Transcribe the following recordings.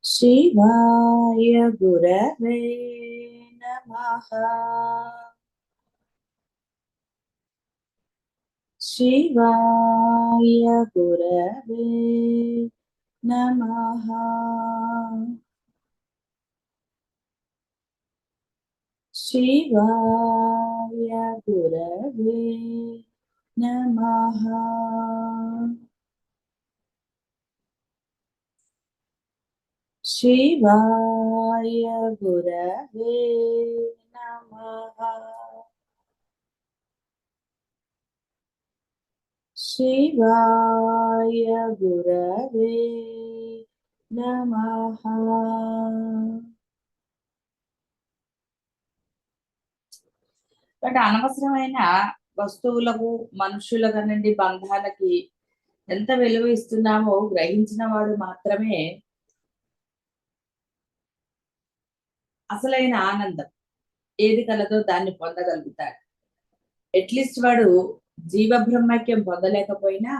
शिवाय गुरवे नमः। शिवाय गुरवे नमः। शिवाय गुरवे नमः। शिवाय गुरवे नमः। शिवाय गुरवे नमः। అంటే అనవసరమైన వస్తువులకు మనుషులకనండి బంధాలకి ఎంత విలువ ఇస్తున్నామో గ్రహించిన వాడు మాత్రమే అసలైన ఆనందం ఏది కలదో దాన్ని పొందగలుగుతాడు. అట్లీస్ట్ వాడు జీవ బ్రహ్మైక్యం పొందలేకపోయినా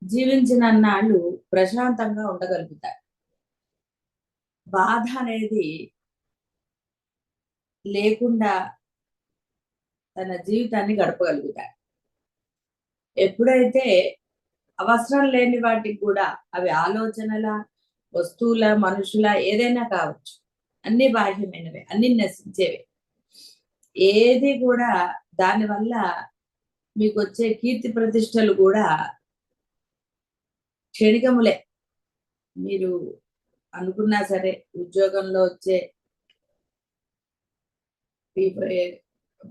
జీవించినన్నాళ్ళు ప్రశాంతంగా ఉండగలుగుతాడు. బాధ అనేది లేకుండా తన జీవితాన్ని గడపగలుగుతాడు. ఎప్పుడైతే అవసరం లేని వాటికి కూడా, అవి ఆలోచనల, వస్తువుల, మనుషుల, ఏదైనా కావచ్చు, అన్ని బాహ్యమైనవే, అన్ని నశించేవే. ఏది కూడా దానివల్ల మీకు వచ్చే కీర్తి ప్రతిష్టలు కూడా క్షణికములే. మీరు అనుకున్నా సరే ఉద్యోగంలో వచ్చే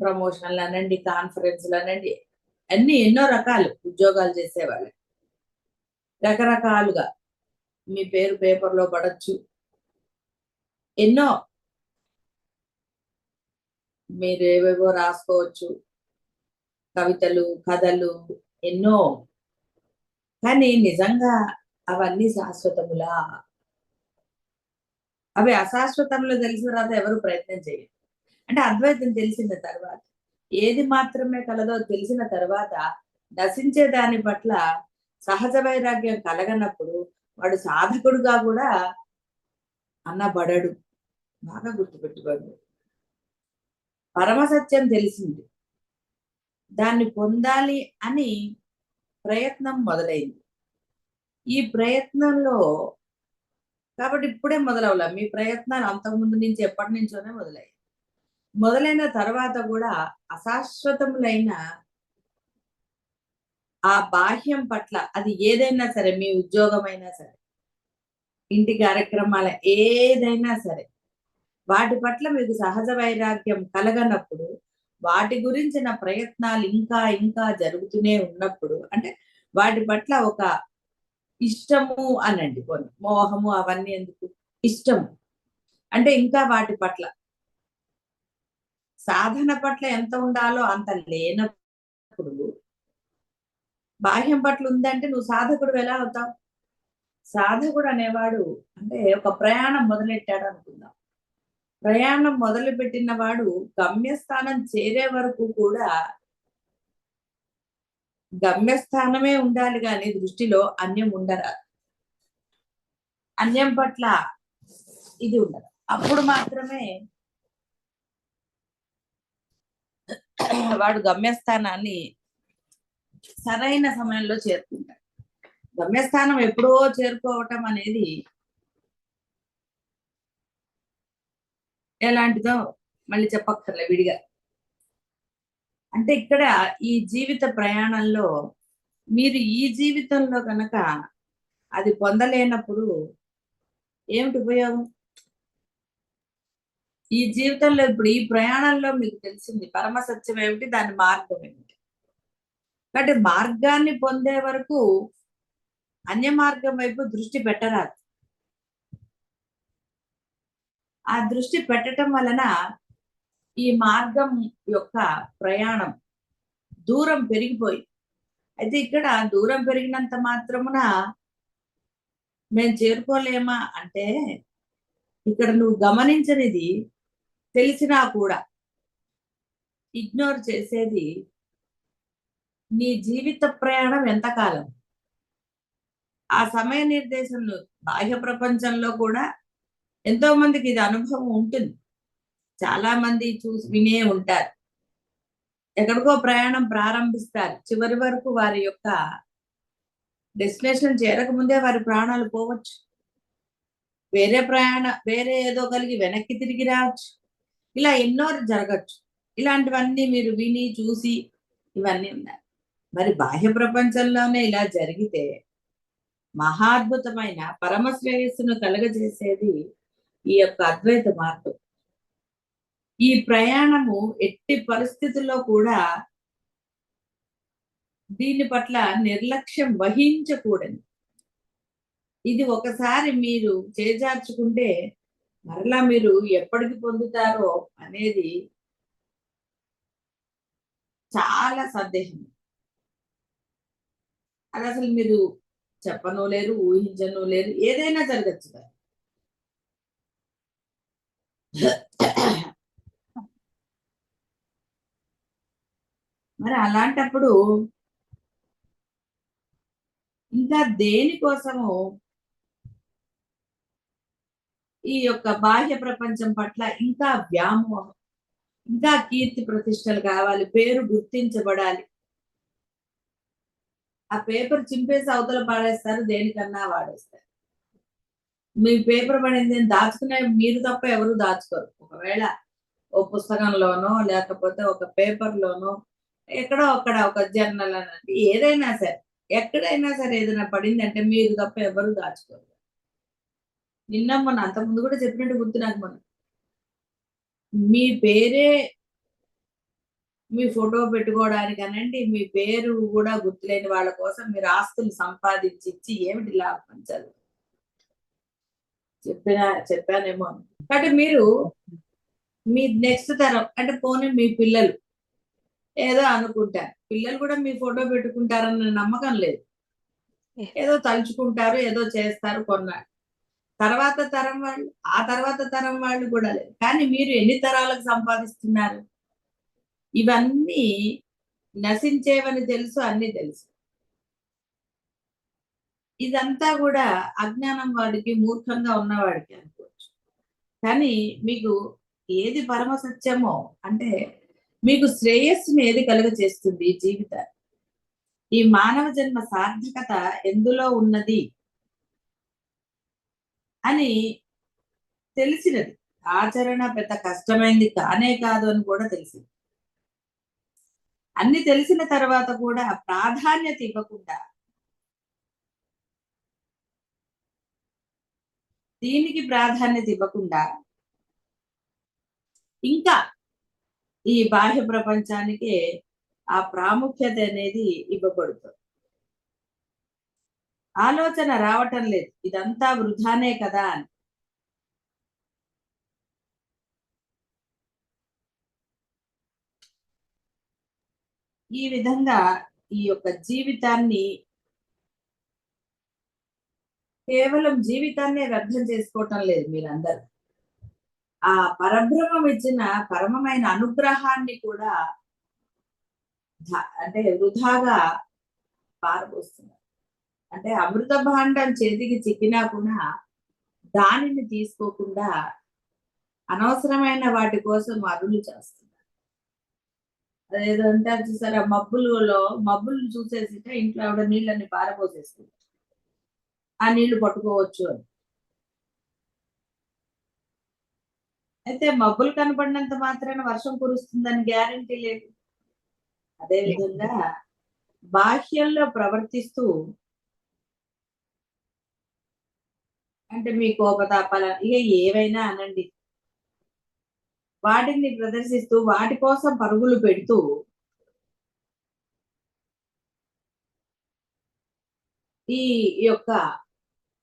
ప్రమోషన్లు అనండి, కాన్ఫరెన్స్లు అనండి, అన్ని ఎన్నో రకాలు ఉద్యోగాలు చేసేవాళ్ళు రకరకాలుగా మీ పేరు పేపర్లో పడచ్చు. ఎన్నో మీరు ఏవేవో రాసుకోవచ్చు, కవితలు, కథలు ఎన్నో. కానీ నిజంగా అవన్నీ శాశ్వతములా? అవి అశాశ్వతంలో తెలిసిన తర్వాత ఎవరు ప్రయత్నం చేయరు. అంటే అద్వైతం తెలిసిన తర్వాత, ఏది మాత్రమే కలదో తెలిసిన తర్వాత నశించే దాని పట్ల సహజ వైరాగ్యం కలగనప్పుడు వాడు సాధకుడుగా కూడా అన్నబడడు. బాగా గుర్తుపెట్టుకోండి. పరమసత్యం తెలిసింది, దాన్ని పొందాలి అని ప్రయత్నం మొదలైంది. ఈ ప్రయత్నంలో కాబట్టి ఇప్పుడే మొదలవలా, మీ ప్రయత్నాలు అంతకుముందు నుంచి ఎప్పటి నుంచోనే మొదలైన తర్వాత కూడా అశాశ్వతములైన ఆ బాహ్యం పట్ల, అది ఏదైనా సరే, మీ ఉద్యోగమైనా సరే, ఇంటి కార్యక్రమాల ఏదైనా సరే, వాటి పట్ల మీకు సహజ వైరాగ్యం కలగనప్పుడు, వాటి గురించిన ప్రయత్నాలు ఇంకా ఇంకా జరుగుతూనే ఉన్నప్పుడు, అంటే వాటి పట్ల ఒక ఇష్టము అనండి, కొన్ని మోహము అవన్నీ ఎందుకు, ఇష్టము అంటే ఇంకా వాటి పట్ల సాధన పట్ల ఎంత ఉండాలో అంత లేనప్పుడు, బాహ్యం పట్ల ఉందంటే నువ్వు సాధకుడు ఎలా అవుతావు? సాధకుడు అనేవాడు అంటే ఒక ప్రయాణం మొదలెట్టాడు అనుకుందాం. ప్రయాణం మొదలుపెట్టిన వాడు గమ్యస్థానం చేరే వరకు కూడా గమ్యస్థానమే ఉండాలి కానీ దృష్టిలో అన్యం ఉండరాదు. అన్యం పట్ల ఇది ఉండదు. అప్పుడు మాత్రమే వాడు గమ్యస్థానాన్ని సరైన సమయంలో చేరుకుంటాడు. గమ్యస్థానం ఎప్పుడో చేరుకోవటం అనేది ఎలాంటిదో మళ్ళీ చెప్పక్కర్లే విడిగా. అంటే ఇక్కడ ఈ జీవిత ప్రయాణంలో మీరు ఈ జీవితంలో కనుక అది పొందలేనప్పుడు ఏమిటి ఉపయోగం? ఈ జీవితంలో ఇప్పుడు ఈ ప్రయాణంలో మీకు తెలిసింది పరమ సత్యం ఏమిటి, దాని మార్గం ఏమిటి. కాబట్టి మార్గాన్ని పొందే వరకు అన్య మార్గం వైపు దృష్టి పెట్టరాదు. ఆ దృష్టి పెట్టడం వలన ఈ మార్గం యొక్క ప్రయాణం దూరం పెరిగిపోయి, అయితే ఇక్కడ దూరం పెరిగినంత మాత్రమున మేము చేరుకోలేమా అంటే, ఇక్కడ నువ్వు గమనించనిది తెలిసినా కూడా ఇగ్నోర్ చేసేది నీ జీవిత ప్రయాణం ఎంతకాలం. ఆ సమయ నిర్దేశంలో బాహ్య ప్రపంచంలో కూడా ఎంతో మందికి ఇది అనుభవం ఉంటుంది. చాలా మంది చూసి వినే ఉంటారు. ఎక్కడికో ప్రయాణం ప్రారంభిస్తారు. చివరి వరకు వారి యొక్క డెస్టినేషన్ చేరకముందే వారి ప్రాణాలు పోవచ్చు. వేరే ఏదో కలిగి వెనక్కి తిరిగి రావచ్చు. ఇలా ఎన్నో జరగచ్చు. ఇలాంటివన్నీ మీరు విని చూసి ఇవన్నీ ఉన్నాయి. మరి బాహ్య ప్రపంచంలోనే ఇలా జరిగితే మహాద్భుతమైన పరమ శ్రేయస్సును కలగజేసేది ఈ యొక్క అద్వైత మార్గం. ఈ ప్రయాణము ఎట్టి పరిస్థితుల్లో కూడా దీని పట్ల నిర్లక్ష్యం వహించకూడదు. ఇది ఒకసారి మీరు చేజార్చుకుంటే మరలా మీరు ఎప్పటికి పొందుతారో అనేది చాలా సందేహం. అది అసలు మీరు చెప్పను లేరు, ఊహించను లేరు, ఏదైనా జరగచ్చు. మరి అలాంటప్పుడు ఇంకా దేనికోసము ఈ యొక్క బాహ్య ప్రపంచం పట్ల ఇంకా వ్యామోహం, ఇంకా కీర్తి ప్రతిష్టలు కావాలి, పేరు గుర్తించబడాలి. ఆ పేపర్ చింపేసి అవతల పాడేస్తారు, దేనికన్నా వాడేస్తారు. మీ పేపర్ పడింది దాచుకునే మీరు తప్ప ఎవరు దాచుకోరు. ఒకవేళ ఓ పుస్తకంలోనో లేకపోతే ఒక పేపర్లోనో ఎక్కడో అక్కడ ఒక జర్నల్ అనండి, ఏదైనా సరే ఎక్కడైనా సరే ఏదైనా పడిందంటే మీరు తప్ప ఎవరు దాచుకోరు. నిన్న మొన్న అంతకుముందు కూడా చెప్పినట్టు గుర్తు నాకు. మొన్న మీ పేరే మీ ఫోటో పెట్టుకోవడానికి అనండి, మీ పేరు కూడా గుర్తులేని వాళ్ళ కోసం మీరు ఆస్తులు సంపాదించి ఇచ్చి ఏమిటి లాభం? చదువు చెప్పానేమో. కాబట్టి మీరు మీ నెక్స్ట్ తరం అంటే పోనీ మీ పిల్లలు ఏదో అనుకుంటారు, పిల్లలు కూడా మీ ఫోటో పెట్టుకుంటారన్న నమ్మకం లేదు. ఏదో తలుచుకుంటారు, ఏదో చేస్తారు కొన్నాళ్ళు. తర్వాత తరం వాళ్ళు, ఆ తర్వాత తరం వాళ్ళు కూడా లేదు. కానీ మీరు ఎన్ని తరాలకు సంపాదిస్తున్నారు? ఇవన్నీ నశించేవని తెలుసు, అన్ని తెలుసు. ఇదంతా కూడా అజ్ఞానం వాడికి, మూర్ఖంగా ఉన్నవాడికి అనుకోవచ్చు. కానీ మీకు ఏది పరమ సత్యమో అంటే మీకు శ్రేయస్సుని ఏది కలుగ చేస్తుంది జీవితాన్ని, ఈ మానవ జన్మ సార్థకత ఎందులో ఉన్నది అని తెలిసినది. ఆచరణ పెద్ద కష్టమైంది కానే కాదు అని కూడా తెలిసింది. అన్ని తెలిసిన తర్వాత కూడా ప్రాధాన్యత ఇవ్వకుండా దీనికి ప్రాధాన్యత ఇవ్వకుండా ఇంకా ఈ బాహ్య ప్రపంచానికి ఆ ప్రాముఖ్యత అనేది ఇవ్వబడుతుంది. ఆలోచన రావటం లేదు, ఇదంతా వృధానే కదా అని. ఈ విధంగా ఈ యొక్క జీవితాన్ని కేవలం జీవితాన్నే వ్యర్థం చేసుకోవటం లేదు మీరందరూ. ఆ పరబ్రహ్మం ఇచ్చిన పరమమైన అనుగ్రహాన్ని కూడా అంటే వృధాగా పారబోస్తున్నారు. అంటే అమృత భాండం చేతికి చిక్కినా కూడా దానిని తీసుకోకుండా అనవసరమైన వాటి కోసం అరులు చేస్తున్నారు. అదేదో అంటారు చూసారా, మబ్బులు చూసేసి ఇంట్లో ఆవిడ నీళ్ళని పారబోసేస్తుంది, ఆ నీళ్లు పట్టుకోవచ్చు అని. అయితే మబ్బులు కనపడినంత మాత్రాన వర్షం కురుస్తుందని గ్యారంటీ లేదు. అదే విధంగా బాహ్యంలో ప్రవర్తిస్తూ అంటే మీ కోపతాపాల ఇక ఏవైనా అనండి, వాటిని ప్రదర్శిస్తూ వాటి కోసం పరుగులు పెడుతూ ఈ యొక్క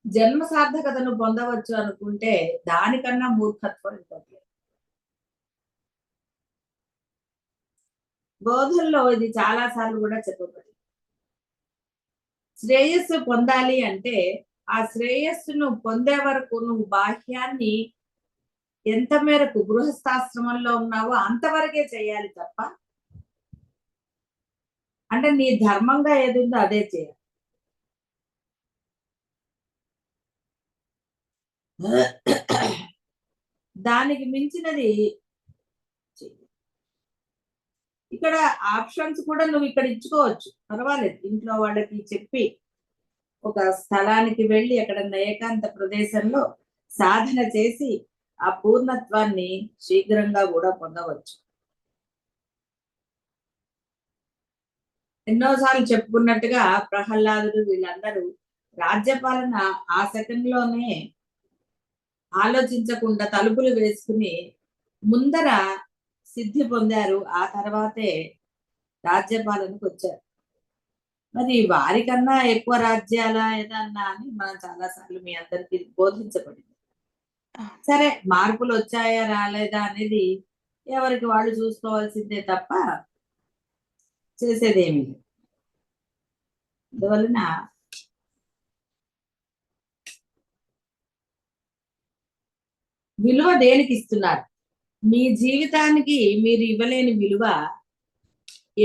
జన్మ సార్థకతను పొందవచ్చు అనుకుంటే దానికన్నా మూర్ఖత్వం ఇంకోటి. బోధనలో ఇది చాలా సార్లు కూడా చెప్పబడింది. శ్రేయస్సు పొందాలి అంటే ఆ శ్రేయస్సును పొందే వరకు నువ్వు బాహ్యాన్ని ఎంత మేరకు గృహస్థాశ్రమంలో ఉన్నావో అంతవరకే చేయాలి తప్ప, అంటే నీ ధర్మంగా ఏదుందో అదే చేయాలి. దానికి మించినది ఇక్కడ ఆప్షన్స్ కూడా నువ్వు ఇక్కడ ఇచ్చుకోవచ్చు, పర్వాలేదు. ఇంట్లో వాళ్ళకి చెప్పి ఒక స్థలానికి వెళ్ళి ఎక్కడన్నా ఏకాంత ప్రదేశంలో సాధన చేసి ఆ పూర్ణత్వాన్ని శీఘ్రంగా కూడా పొందవచ్చు. ఎన్నోసార్లు చెప్పుకున్నట్టుగా ప్రహ్లాదుడు వీళ్ళందరూ రాజ్యపాలన ఆ సెకండ్లోనే ఆలోచించకుండా తలుపులు వేసుకుని ముందర సిద్ధి పొందారు, ఆ తర్వాతే రాజ్యపాలనకు వచ్చారు. మరి వారికన్నా ఎక్కువ రాజ్యాల ఏదన్నా అని మనం చాలాసార్లు మీ అందరికి బోధించబడింది. సరే, మార్పులు వచ్చాయా రాలేదా అనేది ఎవరికి వాళ్ళు చూసుకోవాల్సిందే తప్ప చేసేదేమి లేదు. అందువలన విలువ దేనికి ఇస్తున్నారు? మీ జీవితానికి మీరు ఇవ్వలేని విలువ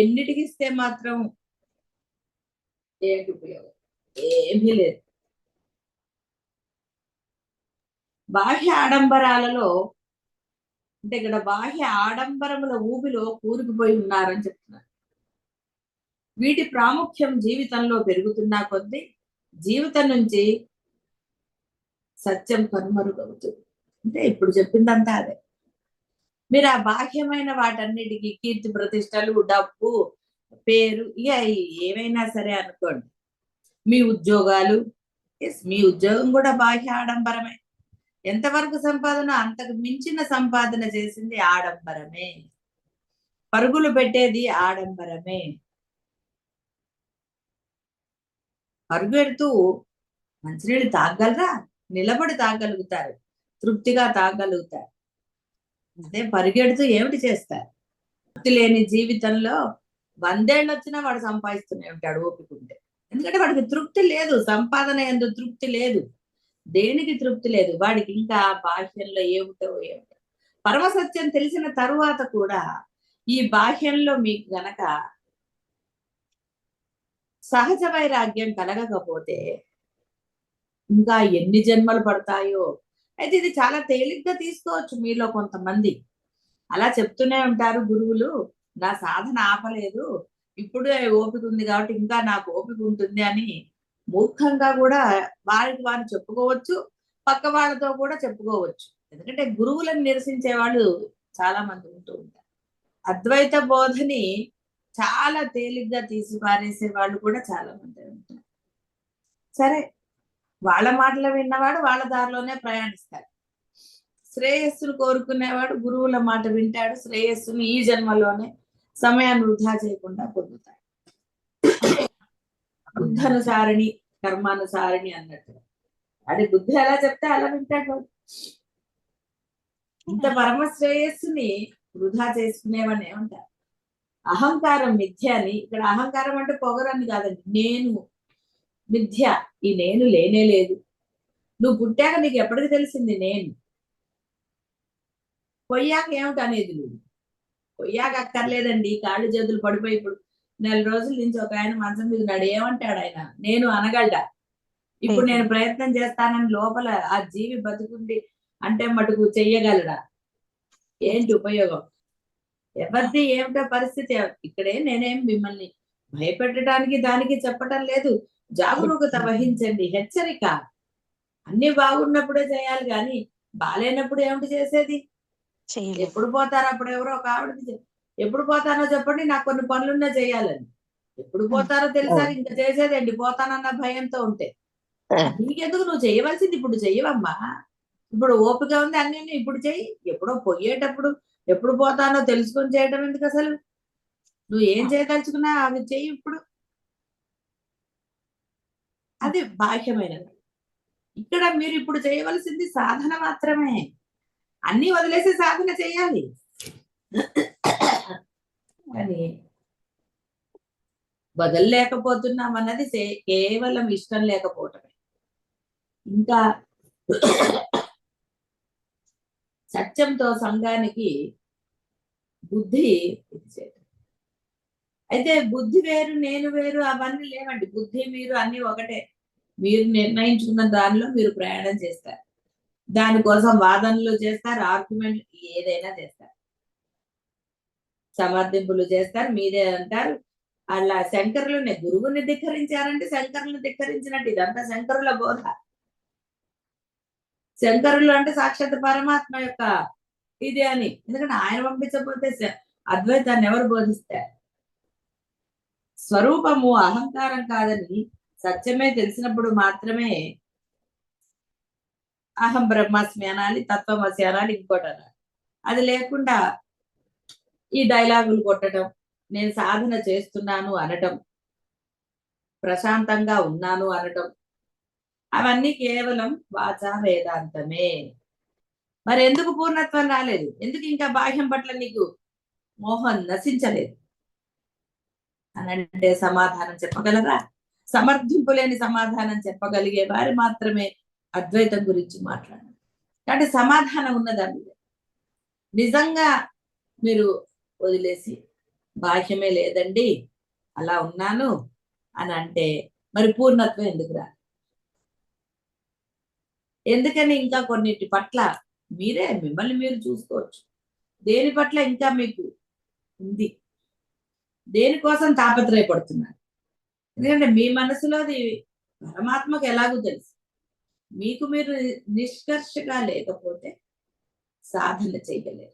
ఎన్నిటికి ఇస్తే మాత్రం ఏంటి ఉపయోగం? ఏమీ లేదు. బాహ్య ఆడంబరాలలో అంటే ఇక్కడ బాహ్య ఆడంబరముల ఊబిలో కూరుకుపోయి ఉన్నారని చెప్తున్నారు. వీటి ప్రాముఖ్యం జీవితంలో పెరుగుతున్నా కొద్దీ జీవితం నుంచి సత్యం కనుమరుగవుతుంది. అంటే ఇప్పుడు చెప్పిందంతా అదే. మీరు ఆ బాహ్యమైన వాటన్నిటికీ కీర్తి ప్రతిష్టలు, డబ్బు, పేరు, ఇక ఏమైనా సరే అనుకోండి, మీ ఉద్యోగాలు, మీ ఉద్యోగం కూడా బాహ్య ఆడంబరమే. ఎంతవరకు సంపాదన? అంతకు మించిన సంపాదన చేసింది ఆడంబరమే. పరుగులు పెట్టేది ఆడంబరమే. పరుగెడుతూ మంచినీళ్ళు తాగలరా? నిలబడి తాగలుగుతారు, తృప్తిగా తాగలుగుతారు. అదే పరిగెడుతూ ఏమిటి చేస్తారు? తృప్తి లేని జీవితంలో 100 ఏళ్ళు వచ్చినా వాడు సంపాదిస్తూనే ఉంటాడు ఓపిక ఉంటే. ఎందుకంటే వాడికి తృప్తి లేదు, సంపాదన ఎందు తృప్తి లేదు, దేనికి తృప్తి లేదు వాడికి. ఇంకా బాహ్యంలో ఏమిటో పరమసత్యం తెలిసిన తరువాత కూడా ఈ బాహ్యంలో మీకు గనక సహజ వైరాగ్యం కలగకపోతే ఇంకా ఎన్ని జన్మలు పడతాయో. అయితే ఇది చాలా తేలిగ్గా తీసుకోవచ్చు మీలో కొంతమంది. అలా చెప్తూనే ఉంటారు గురువులు, నా సాధన ఆపలేదు, ఇప్పుడే ఓపిక ఉంది కాబట్టి ఇంకా నాకు ఓపిక ఉంటుంది అని మూర్ఖంగా కూడా వారికి వారు చెప్పుకోవచ్చు, పక్క వాళ్ళతో కూడా చెప్పుకోవచ్చు. ఎందుకంటే గురువులను నిరసించే వాళ్ళు చాలా మంది ఉంటూ ఉంటారు. అద్వైత బోధని చాలా తేలిగ్గా తీసి పారేసే వాళ్ళు కూడా చాలా మంది ఉంటారు. సరే, వాళ్ళ మాటలు విన్నవాడు వాళ్ళ దారిలోనే ప్రయాణిస్తాడు. శ్రేయస్సును కోరుకునేవాడు గురువుల మాట వింటాడు, శ్రేయస్సును ఈ జన్మలోనే సమయాన్ని వృధా చేయకుండా పొందుతాడు. బుద్ధనుసారిణి కర్మానుసారిణి అన్నట్టు. అది బుద్ధి ఎలా చెప్తే అలా వింటాడు వాడు. ఇంత పరమ శ్రేయస్సుని వృధా చేసుకునేవాడిని ఏమంటారు? అహంకారం మిథ్య అని. ఇక్కడ అహంకారం అంటే పొగరని కాదండి, నేను మిథ్య. ఈ నేను లేనే లేదు. నువ్వు పుట్టాక నీకు ఎప్పటికి తెలిసింది నేను? పొయ్యాక ఏమిటి అనేది నువ్వు? పొయ్యాక అక్కర్లేదండి, కాళ్ళు చేతులు పడిపోయి ఇప్పుడు 4 రోజుల నుంచి ఒక ఆయన మంచం మీద ఉన్నాడు. ఏమంటాడు ఆయన? నేను అనగలడా? ఇప్పుడు నేను ప్రయత్నం చేస్తానని లోపల ఆ జీవి బతుకుండి అంటే మటుకు చెయ్యగలడా? ఏంటి ఉపయోగం? ఎవరిది ఏమిటో పరిస్థితి. ఇక్కడే నేనేం మిమ్మల్ని భయపెట్టడానికి దానికి చెప్పటం లేదు. జాగరూకత వహించండి, హెచ్చరిక. అన్ని బాగున్నప్పుడే చేయాలి కానీ బాలేనప్పుడు ఏమిటి చేసేది? ఎప్పుడు పోతారో అప్పుడు ఎవరో ఒక ఆవిడకి ఎప్పుడు పోతానో చెప్పండి, నాకు కొన్ని పనులున్నా చేయాలని. ఎప్పుడు పోతారో తెలుసా? ఇంకా చేసేదండి పోతానన్న భయంతో ఉంటే. నీకెందుకు? నువ్వు చేయవలసింది ఇప్పుడు చెయ్యవమ్మా. ఇప్పుడు ఓపిక ఉంది అన్ని ఇప్పుడు చెయ్యి. ఎప్పుడో పోయేటప్పుడు ఎప్పుడు పోతానో తెలుసుకొని చేయటం ఎందుకు అసలు? నువ్వు ఏం చేయదలుచుకున్నా అవి చెయ్యి ఇప్పుడు. అది బాహ్యమైనది. ఇక్కడ మీరు ఇప్పుడు చేయవలసింది సాధన మాత్రమే. అన్ని వదిలేసి సాధన చేయాలి అని వదలలేకపోతున్నాం అన్నది కేవలం ఇష్టం లేకపోవటమే. ఇంకా సత్యంతో సంఘానికి బుద్ధి అయితే బుద్ధి వేరు నేను వేరు అవన్నీ లేవండి. బుద్ధి మీరు అన్ని ఒకటే. మీరు నిర్ణయించుకున్న దానిలో మీరు ప్రయాణం చేస్తారు. దానికోసం వాదనలు చేస్తారు, ఆర్గ్యుమెంట్ ఏదైనా చేస్తారు, సమర్థింపులు చేస్తారు, మీరే అంటారు. అలా శంకరులని గురువుని ధిక్కరించారంటే శంకరులను ధిక్కరించినట్టు. ఇదంతా శంకరుల బోధ. శంకరులు అంటే సాక్షాత్ పరమాత్మ యొక్క ఇది అని. ఎందుకంటే ఆయన పంపించకపోతే అద్వైతాన్ని ఎవరు బోధిస్తారు? స్వరూపము అహంకారం కాదని సత్యమే తెలిసినప్పుడు మాత్రమే అహం బ్రహ్మాస్మి అనాలి, తత్వమసి అనాలి, ఇంకోటి అనాలి. అది లేకుండా ఈ డైలాగులు కొట్టడం, నేను సాధన చేస్తున్నాను అనటం, ప్రశాంతంగా ఉన్నాను అనటం, అవన్నీ కేవలం వాచా వేదాంతమే. మరి ఎందుకు పూర్ణత్వం రాలేదు? ఎందుకు ఇంకా బాహ్యం పట్ల నీకు మోహం నశించలేదు అని అంటే సమాధానం చెప్పగలరా? సమర్థింపు లేని సమాధానం చెప్పగలిగే వారు మాత్రమే అద్వైతం గురించి మాట్లాడారు. కాబట్టి సమాధానం ఉన్నదా మీద? నిజంగా మీరు వదిలేసి బాహ్యమే లేదండి, అలా ఉన్నాను అని అంటే మరి పూర్ణత్వం ఎందుకు రా? ఎందుకని ఇంకా కొన్నిటి పట్ల మీరే మిమ్మల్ని మీరు చూసుకోవచ్చు. దేని పట్ల ఇంకా మీకు ఉంది, దేనికోసం తాపత్రయపడుతున్నారు? ఎందుకంటే మీ మనసులోది పరమాత్మకు ఎలాగో తెలుసు. మీకు మీరు నిష్కర్షగా లేకపోతే సాధన చేయలేరు.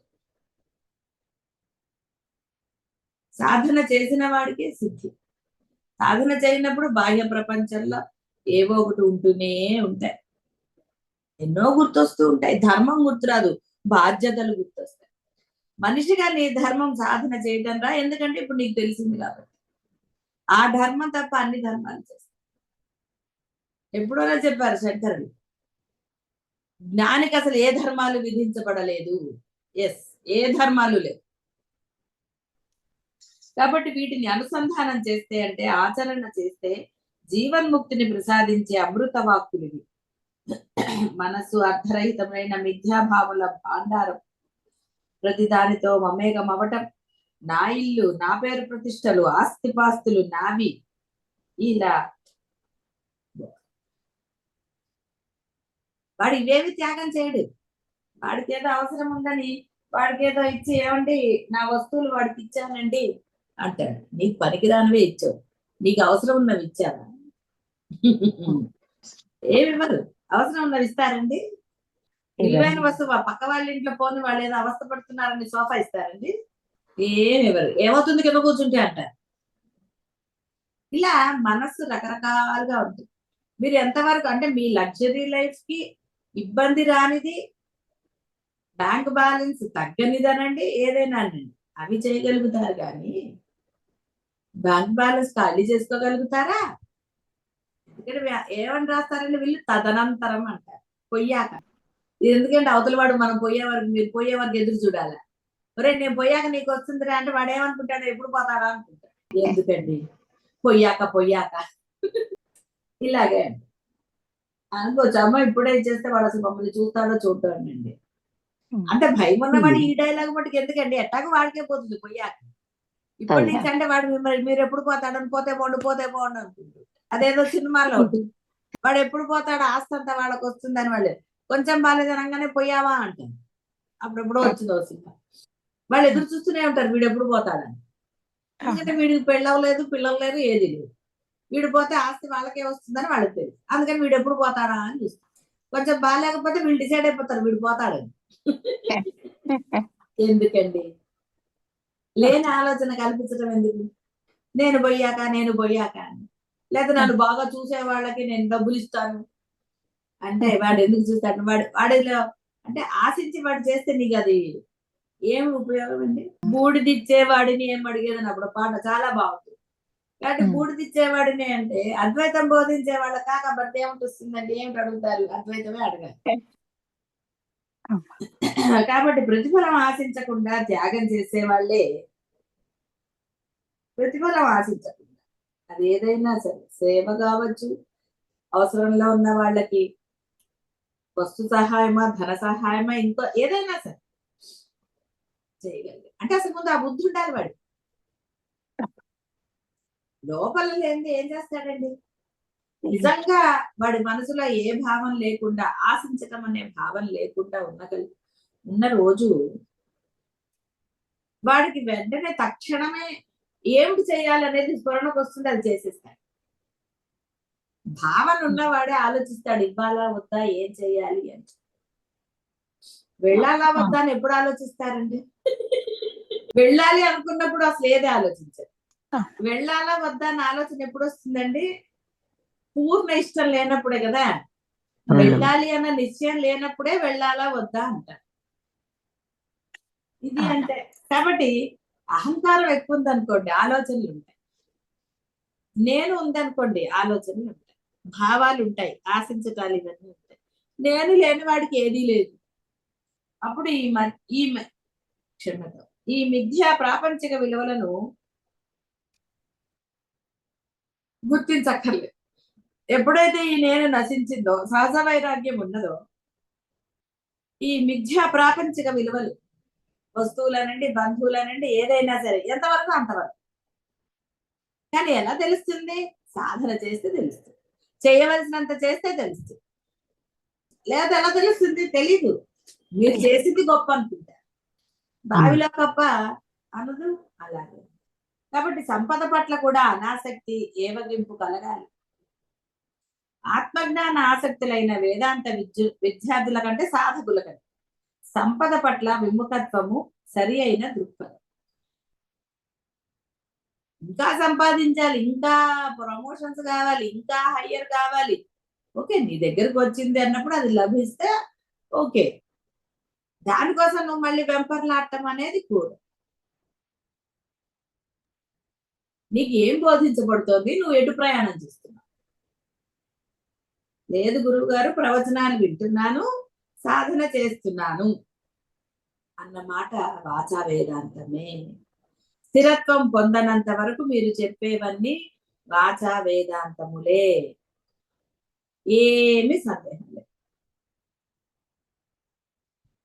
సాధన చేసిన వాడికి సిద్ధి. సాధన చేయనప్పుడు బాహ్య ప్రపంచంలో ఏవో ఒకటి ఉంటూనే ఉంటాయి, ఎన్నో గుర్తొస్తూ ఉంటాయి. ధర్మం గుర్తురాదు, బాధ్యతలు గుర్తొస్తాయి. మనిషిగా నీ ధర్మం సాధన చేయడం రా, ఎందుకంటే ఇప్పుడు నీకు తెలిసింది కాబట్టి. ఆ ధర్మం తప్ప అన్ని ధర్మాలు చేస్తాయి. ఎప్పుడోనే చెప్పారు శంకరుడు, జ్ఞానికి అసలు ఏ ధర్మాలు విధించబడలేదు. ఎస్, ఏ ధర్మాలు లేవు. కాబట్టి వీటిని అనుసంధానం చేస్తే, అంటే ఆచరణ చేస్తే జీవన్ముక్తిని ప్రసాదించే అమృత వాక్కులివి. మనస్సు అర్థరహితమైన మిథ్యాభావుల భాండారం. ప్రతి దానితో మమేకం అవటం, నా ఇల్లు, నా పేరు ప్రతిష్టలు, ఆస్తిపాస్తులు నావి, ఇలా వాడు ఇవేవి త్యాగం చేయడు. వాడికి ఏదో అవసరం ఉందని వాడికి ఏదో ఇచ్చి, ఏమండి నా వస్తువులు వాడికి ఇచ్చానండి అంటాడు. నీకు పనికిరానివే ఇచ్చావు, నీకు అవసరం ఉన్నవి ఇచ్చావా? ఏమివ్వరు. అవసరం ఉన్నవి ఇస్తారండి? విలువైన వస్తువు పక్క వాళ్ళ ఇంట్లో పోని వాళ్ళు ఏదో అవస్థ పడుతున్నారని సోఫా ఇస్తారండి? ఏమివ్వరు. ఏమవుతుంది కింద కూర్చుంటే అంటారు. ఇలా మనస్సు రకరకాలుగా ఉంటుంది. మీరు ఎంతవరకు అంటే మీ లగ్జరీ లైఫ్ కి ఇబ్బంది రానిది, బ్యాంక్ బ్యాలెన్స్ తగ్గనిదనండి, ఏదైనా అనండి, అవి చేయగలుగుతారు. కానీ బ్యాంక్ బ్యాలెన్స్ ఖాళీ చేసుకోగలుగుతారా? ఎందుకంటే ఏమని రాస్తారండి వీళ్ళు? తదనంతరం అంటారు, పొయ్యాక. ఎందుకంటే అవతల వాడు మనం పోయే వరకు, మీరు పోయే వరకు ఎదురు చూడాలా? ఒరే నేను పోయాక నీకు వస్తుందిరా అంటే వాడు ఏమనుకుంటాడు? ఎప్పుడు పోతాడా అనుకుంటాడు. ఎందుకండి పొయ్యాక ఇలాగే అనుకోవచ్చు. అమ్మ ఇప్పుడే ఇచ్చేస్తే వాడు అసలు మమ్మల్ని చూస్తాడో చూడటండి అంటే భయం ఉన్నవాడు ఈ డైలాగ్ మటుకు ఎందుకండి? ఎట్టాగో వాడికే పోతుంది పొయ్యాక. ఇప్పటి నుంచి అంటే వాడు మిమ్మల్ని మీరు ఎప్పుడు పోతాడని, పోతే బాగుండు అనుకుంటాడు. అదేదో సినిమాలో వాడు ఎప్పుడు పోతాడు, ఆస్తి అంతా వాళ్ళకి వస్తుందని వాళ్ళు కొంచెం బాలేదనగానే పోయావా అంటారు. అప్పుడెప్పుడో వచ్చిందో సినిమా. వాళ్ళు ఎదురు చూస్తూనే ఉంటారు వీడు ఎప్పుడు పోతాడని. ఎందుకంటే వీడికి పెళ్ళవలేదు, పిల్లలు లేరు, ఏది లేదు. వీడు పోతే ఆస్తి వాళ్ళకే వస్తుందని వాళ్ళకి తెలుసు. అందుకని వీడు ఎప్పుడు పోతాడా అని చూస్తారు. కొంచెం బాగాలేకపోతే వీళ్ళు డిసైడ్ అయిపోతారు వీడు పోతాడని. ఎందుకండి లేని ఆలోచన కల్పించడం ఎందుకు? నేను పోయాక అని, లేదా నన్ను బాగా చూసే వాళ్ళకి నేను డబ్బులు ఇస్తాను అంటే వాడు ఎందుకు చూస్తాడు? వాడిలో అంటే ఆశించి వాడు చేస్తే నీకు అది ఏం ఉపయోగం అండి? బూడిదిచ్చేవాడిని ఏం అడిగేదని అప్పుడు పాట చాలా బాగుంది. కాబట్టి బూడిదిచ్చేవాడిని అంటే అద్వైతం బోధించే వాళ్ళ కాబట్టి ఏమిటి వస్తుందండి? ఏమిటి అడుగుతారు? అద్వైతమే అడగాలి. కాబట్టి ప్రతిఫలం ఆశించకుండా త్యాగం చేసే వాళ్ళే, ప్రతిఫలం ఆశించకుండా, అది ఏదైనా సరే, సేవ కావచ్చు, అవసరంలో ఉన్న వాళ్ళకి వస్తు సహాయమా, ధన సహాయమా, ఇంకో ఏదైనా సరే చేయగలిగి. అంటే అసలు ముందు ఆ బుద్ధి ఉండాలి వాడు. లోపల లేనిది ఏం చేస్తాడండి? నిజంగా వాడి మనసులో ఏ భావం లేకుండా, ఆశించటం అనే భావం లేకుండా ఉన్న రోజు వాడికి వెంటనే తక్షణమే ఏమిటి చేయాలనేది స్ఫురణకు వస్తుంది, అది చేసేస్తాడు. భావన ఉన్నవాడే ఆలోచిస్తాడు ఇవ్వాలా వద్దా, ఏం చేయాలి అని. వెళ్ళాలా వద్దా అని ఎప్పుడు ఆలోచిస్తారండి? వెళ్ళాలి అనుకున్నప్పుడు అసలు ఏది ఆలోచించారు. వెళ్ళాలా వద్దా అని ఆలోచన ఎప్పుడు వస్తుందండి? పూర్ణ ఇష్టం లేనప్పుడే కదా. వెళ్ళాలి అన్న నిశ్చయం లేనప్పుడే వెళ్ళాలా వద్దా అంటారు. ఇది అంటే కాబట్టి అహంకారం ఎక్కువ ఉందనుకోండి, ఆలోచనలు ఉంటాయి. నేను ఉందనుకోండి, ఆలోచనలు ఉంటాయి, భావాలు ఉంటాయి, ఆశించటాలు ఇవన్నీ ఉంటాయి. నేను లేని వాడికి ఏదీ లేదు. అప్పుడు ఈ మిథ్యా ప్రాపంచిక విలువలను గుర్తించక్కర్లేదు. ఎప్పుడైతే ఈ నేను నశించిందో, సహజ వైరాగ్యం ఉన్నదో, ఈ మిథ్యా ప్రాపంచిక విలువలు, వస్తువులనండి, బంధువులనండి, ఏదైనా సరే ఎంతవరకు అంతవరకు. కానీ ఎలా తెలుస్తుంది? సాధన చేస్తే తెలుస్తుంది. చేయవలసినంత చేస్తే తెలుస్తుంది. లేదా ఎలా తెలుస్తుంది? తెలీదు. మీరు చేసింది గొప్ప అనుకుంటారు, బావిలో గొప్ప అనదు. అలాగే కాబట్టి సంపద పట్ల కూడా అనాసక్తి, ఏవగింపు కలగాలి. ఆత్మజ్ఞాన ఆసక్తులైన వేదాంత విద్యార్థుల కంటే సాధకుల కంటే సంపద పట్ల విముఖత్వము సరి అయిన దృక్పథం. ఇంకా సంపాదించాలి, ఇంకా ప్రమోషన్స్ కావాలి, ఇంకా హయ్యర్ కావాలి. ఓకే, నీ దగ్గరకు వచ్చింది అన్నప్పుడు అది లభిస్తే ఓకే, దానికోసం నువ్వు మళ్ళీ వెంపర్లాడటం అనేది కూడా. నీకు ఏం బోధించబడుతోంది, నువ్వు ఎటు ప్రయాణం చేస్తున్నావు? లేదు గురువు గారు, ప్రవచనాలు వింటున్నాను, సాధన చేస్తున్నాను అన్నమాట వాచా వేదాంతమే. స్థిరత్వం పొందనంత వరకు మీరు చెప్పేవన్నీ వాచా వేదాంతములే, ఏమి సందేహం లేదు.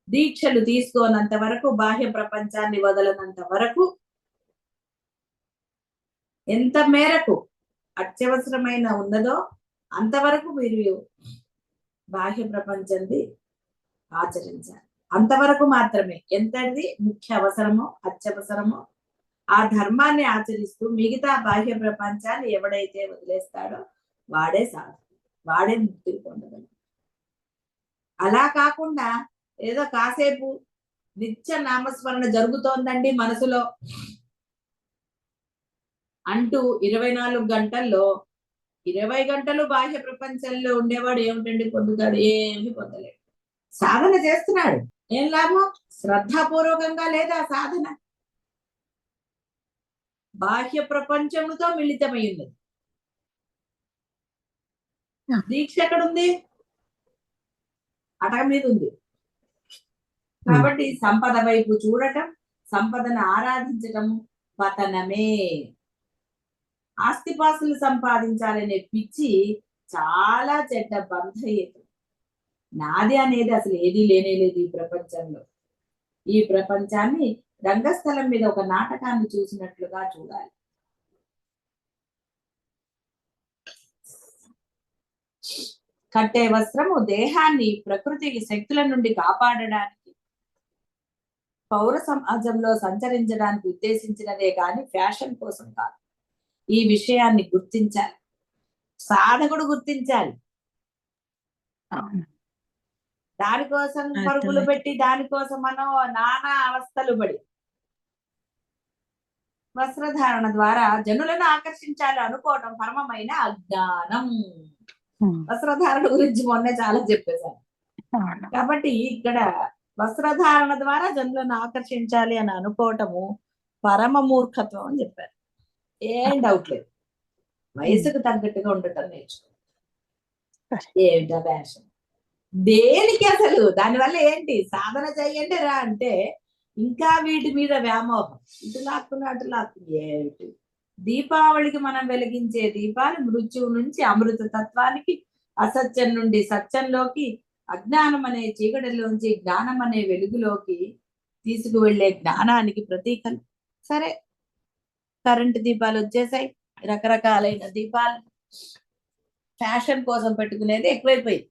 దీక్షలు తీసుకోనంత వరకు, బాహ్య ప్రపంచాన్ని వదలనంత వరకు, ఎంత మేరకు అత్యవసరమైన ఉన్నదో అంతవరకు మీరు బాహ్య ప్రపంచాన్ని ఆచరించాలి. అంతవరకు మాత్రమే. ఎంతది ముఖ్య అవసరమో, అత్యవసరమో ఆ ధర్మాన్ని ఆచరిస్తూ మిగతా బాహ్య ప్రపంచాన్ని ఎవడైతే వదిలేస్తాడో వాడే సాధన, వాడే ముక్తిని పొందగలడు. అలా కాకుండా ఏదో కాసేపు నిత్య నామస్మరణ జరుగుతోందండి మనసులో అంటూ 24 గంటల్లో 20 గంటలు బాహ్య ప్రపంచంలో ఉండేవాడు ఏమిటండి పొందుతాడు? ఏమి పొందలేడు. సాధన చేస్తున్నాడు, ఏం లాభం? శ్రద్ధాపూర్వకంగా లేదా సాధన? బాహ్య ప్రపంచముతో మిళితమై ఉన్నది. దీక్ష ఎక్కడుంది? అటక మీద ఉంది. కాబట్టి సంపద వైపు చూడటం, సంపదను ఆరాధించటం పతనమే. ఆస్తిపాస్తులు సంపాదించాలనే పిచ్చి చాలా చెడ్డ బంధహేతు. నాది అనేది అసలు ఏదీ లేనే లేదు ఈ ప్రపంచంలో. ఈ ప్రపంచాన్ని రంగస్థలం మీద ఒక నాటకాన్ని చూసినట్లుగా చూడాలి. కట్టే వస్త్రము దేహాన్ని ప్రకృతి శక్తుల నుండి కాపాడడానికి, పౌర సమాజంలో సంచరించడానికి ఉద్దేశించినదే కానీ ఫ్యాషన్ కోసం కాదు. ఈ విషయాన్ని గుర్తించాలి, సాధకుడు గుర్తించాలి. దానికోసం పరుగులు పెట్టి, దానికోసం మనం నానా అవస్థలు పడి వస్త్రధారణ ద్వారా జనులను ఆకర్షించాలి అనుకోవటం పరమమైన అజ్ఞానం. వస్త్రధారణ గురించి మొన్నే చాలా చెప్పేశాను. కాబట్టి ఇక్కడ వస్త్రధారణ ద్వారా జనులను ఆకర్షించాలి అని అనుకోవటము పరమ మూర్ఖత్వం అని చెప్పారు. ఏం డౌట్ లేదు. వయసుకు తగ్గట్టుగా ఉండటం నేర్చుకో. ఏంటా వేషం? దేనికి అసలు? దానివల్ల ఏంటి? సాధన చెయ్యండి రా అంటే ఇంకా వీటి మీద వ్యామోహం, ఇటు లాక్కుని అటు లాక్కుని. ఏమిటి? దీపావళికి మనం వెలిగించే దీపాలు మృత్యువు నుంచి అమృత తత్వానికి, అసత్యం నుండి సత్యంలోకి, అజ్ఞానం అనే చీకటిలోంచి జ్ఞానం అనే వెలుగులోకి తీసుకువెళ్లే జ్ఞానానికి ప్రతీకలు. సరే, కరెంటు దీపాలు వచ్చేసాయి, రకరకాలైన దీపాలు. ఫ్యాషన్ కోసం పెట్టుకునేది ఎక్కువైపోయింది.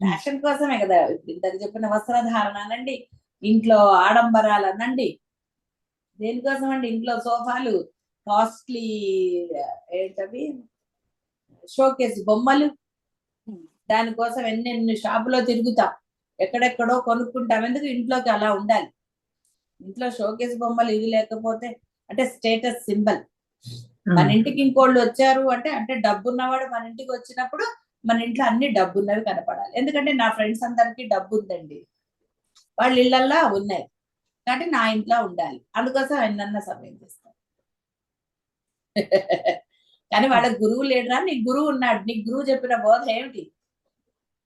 ఫ్యాషన్ కోసమే కదా ఇంతకు చెప్పిన వస్త్రధారణ అనండి, ఇంట్లో ఆడంబరాలు అనండి, దేనికోసం అండి? ఇంట్లో సోఫాలు, కాస్ట్లీ ఏంటవి షోకేస్ బొమ్మలు, దానికోసం ఎన్నెన్ని షాపులో తిరుగుతాం, ఎక్కడెక్కడో కొనుక్కుంటాం. ఎందుకు? ఇంట్లోకి అలా ఉండాలి. ఇంట్లో షోకేస్ బొమ్మలు ఇవి లేకపోతే అంటే స్టేటస్ సింబల్. మన ఇంటికి ఇంకోళ్ళు వచ్చారు అంటే అంటే డబ్బున్నవాడు మన ఇంటికి వచ్చినప్పుడు మన ఇంట్లో అన్ని డబ్బున్నవి కనపడాలి. ఎందుకంటే నా ఫ్రెండ్స్ అందరికి డబ్బు ఉందండి, వాళ్ళ ఇళ్లల్లా ఉన్నాయి, కాబట్టి నా ఇంట్లో ఉండాలి. అందుకోసం ఎన్నన్నా సమయం చేస్తాను. కానీ వాళ్ళ గురువు లేడురా, నీకు గురువు ఉన్నాడు, నీకు గురువు చెప్పిన బోధ ఏమిటి?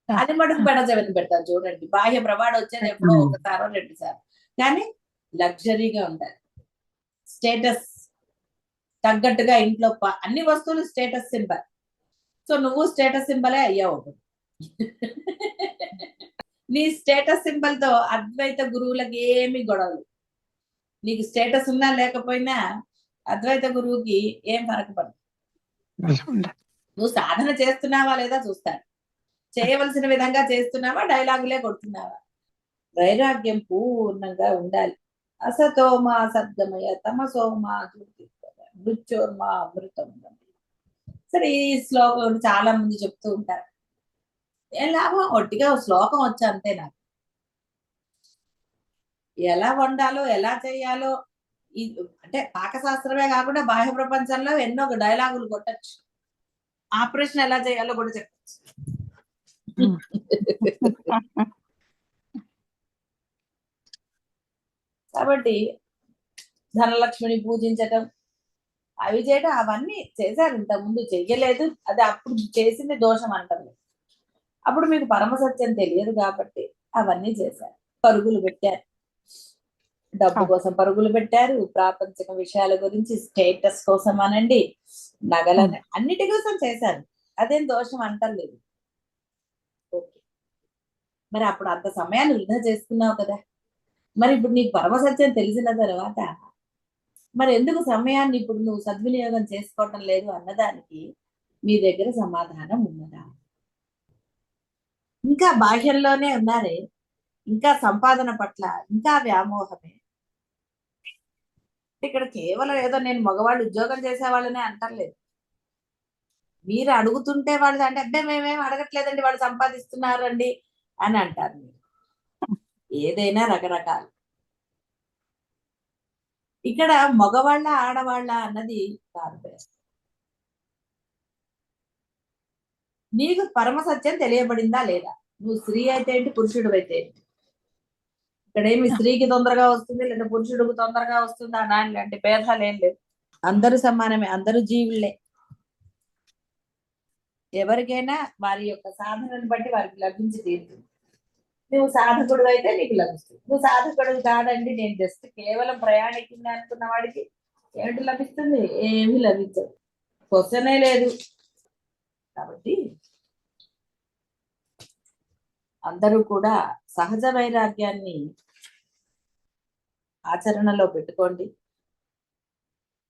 అది మటుకు బెడజవని పెడతాను చూడండి. బాహ్య ప్రవాడు వచ్చేది ఎప్పుడో ఒకసారో 2 సార్లు, కానీ లగ్జరీగా ఉండాలి. స్టేటస్ తగ్గట్టుగా ఇంట్లో అన్ని వస్తువులు స్టేటస్ సింబల్. సో నువ్వు స్టేటస్ సింబలే అయ్యావు. నీ స్టేటస్ సింబల్ తో అద్వైత గురువులకి ఏమి గొడవలు. నీకు స్టేటస్ ఉన్నా లేకపోయినా అద్వైత గురువుకి ఏం పడదు. నువ్వు సాధన చేస్తున్నావా లేదా చూస్తాడు. చేయవలసిన విధంగా చేస్తున్నావా, డైలాగులే కొడుతున్నావా? వైరాగ్యం పూర్ణంగా ఉండాలి. అసతోమా సద్గమయ తమసోమా మృత్యోర్మా అమృతం. సరే, ఈ శ్లోకం చాలా మంది చెప్తూ ఉంటారు. ఏం లాభం, ఒట్టిగా శ్లోకం వచ్చా అంతే. నాకు ఎలా వండాలో ఎలా చేయాలో అంటే పాకశాస్త్రమే కాకుండా బాహ్య ప్రపంచంలో ఎన్నో డైలాగులు కొట్టచ్చు. ఆపరేషన్ ఎలా చేయాలో కూడా చెప్పచ్చు. కాబట్టి ధనలక్ష్మిని పూజించటం, అవి చేయడం, అవన్నీ చేశారు. ఇంతకుముందు చెయ్యలేదు, అది అప్పుడు చేసింది దోషం అంటారు. అప్పుడు మీకు పరమసత్యం తెలియదు కాబట్టి అవన్నీ చేశారు. పరుగులు పెట్టారు, డబ్బు కోసం పరుగులు పెట్టారు, ప్రాపంచిక విషయాల గురించి, స్టేటస్ కోసం అనండి, నగలని, అన్నిటి కోసం చేశారు. అదేం దోషం అంటలేదు. ఓకే, మరి అప్పుడు అంత సమయాన్ని వృధా చేసుకున్నావు కదా, మరి ఇప్పుడు నీకు పరమసత్యం తెలిసిన తర్వాత మరి ఎందుకు సమయాన్ని ఇప్పుడు నువ్వు సద్వినియోగం చేసుకోవటం లేదు అన్నదానికి మీ దగ్గర సమాధానం ఉన్నదా? ఇంకా బాహ్యంలోనే ఉన్నారే, ఇంకా సంపాదన పట్ల ఇంకా వ్యామోహమే. ఇక్కడ కేవలం ఏదో నేను మగవాళ్ళు ఉద్యోగం చేసే వాళ్ళనే అంటలేదు. మీరు అడుగుతుంటే వాళ్ళు అంటే అబ్బే మేమేం అడగట్లేదండి, వాళ్ళు సంపాదిస్తున్నారండి అని అంటారు. మీరు ఏదైనా రకరకాలు. ఇక్కడ మగవాళ్ళ ఆడవాళ్ళ అన్నది కాదు. నీకు పరమసత్యం తెలియబడిందా లేదా? నువ్వు స్త్రీ అయితే ఏంటి, పురుషుడు అయితే ఏంటి? ఇక్కడేమి స్త్రీకి తొందరగా వస్తుంది లేదా పురుషుడికి తొందరగా వస్తుందా అంటే భేదాలు ఏం లేదు. అందరూ సమానమే, అందరూ జీవులే. ఎవరికైనా వారి యొక్క సాధనను బట్టి వారికి లభించి తీరుతుంది. నువ్వు సాధకుడు అయితే నీకు లభిస్తుంది. నువ్వు సాధకుడు కాదండి, నేను జస్ట్ కేవలం ప్రయాణికింది అనుకున్న వాడికి ఏమిటి లభిస్తుంది? ఏమీ లభించదు, క్వశ్చనే లేదు. కాబట్టి అందరూ కూడా సహజ వైరాగ్యాన్ని ఆచరణలో పెట్టుకోండి.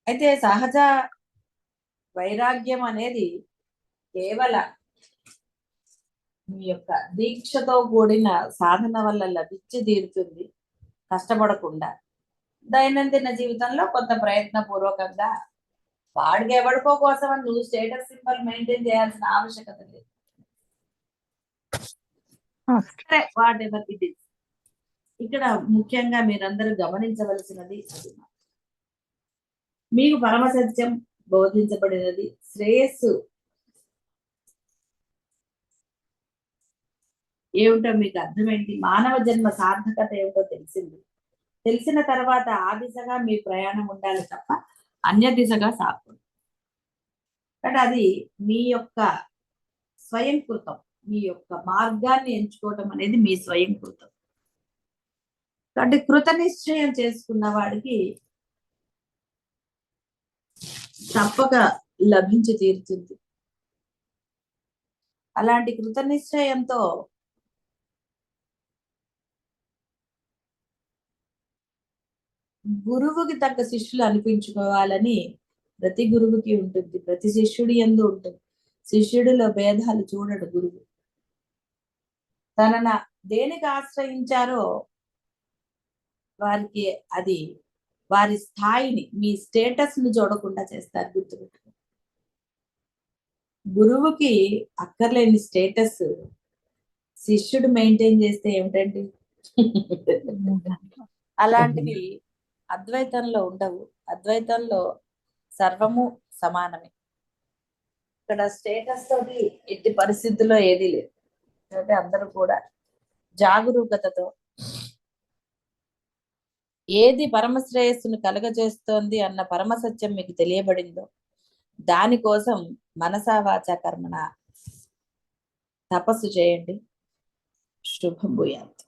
అయితే సహజ వైరాగ్యం అనేది కేవల మీ యొక్క దీక్షతో కూడిన సాధన వల్ల లభించి తీరుతుంది, కష్టపడకుండా. దైనందిన జీవితంలో కొంత ప్రయత్నపూర్వకంగా, వాడికి ఎవడికో కోసం అని నువ్వు స్టేటస్ సింబల్ మెయింటైన్ చేయాల్సిన ఆవశ్యకత లేదు. What ever it is. ఇక్కడ ముఖ్యంగా మీరందరూ గమనించవలసినది అది, మీకు పరమసత్యం బోధించబడినది, శ్రేయస్సు ఏమిటో మీకు అర్థమైంది, మానవ జన్మ సార్థకత ఏమిటో తెలిసింది. తెలిసిన తర్వాత ఆ దిశగా మీ ప్రయాణం ఉండాలి తప్ప అన్య దిశగా సాగకూడదు. కానీ అది మీ యొక్క స్వయం కృతం. మీ యొక్క మార్గాన్ని ఎంచుకోవటం అనేది మీ స్వయం కృతం. కాబట్టి కృత నిశ్చయం చేసుకున్న వాడికి తప్పక లభించి తీరుతుంది. అలాంటి కృత నిశ్చయంతో గురువుకి తగ్గ శిష్యులు అనిపించుకోవాలని ప్రతి గురువుకి ఉంటుంది, ప్రతి శిష్యుడి యందు ఉంటుంది. శిష్యుడిలో భేదాలు చూడడు గురువు. తనన దేనికి ఆశ్రయించారో వారికి అది వారి స్థాయిని, మీ స్టేటస్ ని చూడకుండా చేస్తారు. గుర్తుపెట్టుకో, గురువుకి అక్కర్లేని స్టేటస్ శిష్యుడు మెయింటైన్ చేస్తే ఏమిటండి? అలాంటివి అద్వైతంలో ఉండవు. అద్వైతంలో సర్వము సమానమే. ఇక్కడ స్టేటస్ తోటి ఎట్టి పరిస్థితుల్లో ఏదీ లేదు. అంటే అందరూ కూడా జాగరూకతతో ఏది పరమ శ్రేయస్సును కలుగజేస్తోంది అన్న పరమ సత్యం మీకు తెలియబడిందో దానికోసం మనసా వాచ కర్మణ తపస్సు చేయండి. శుభం భూయాత్.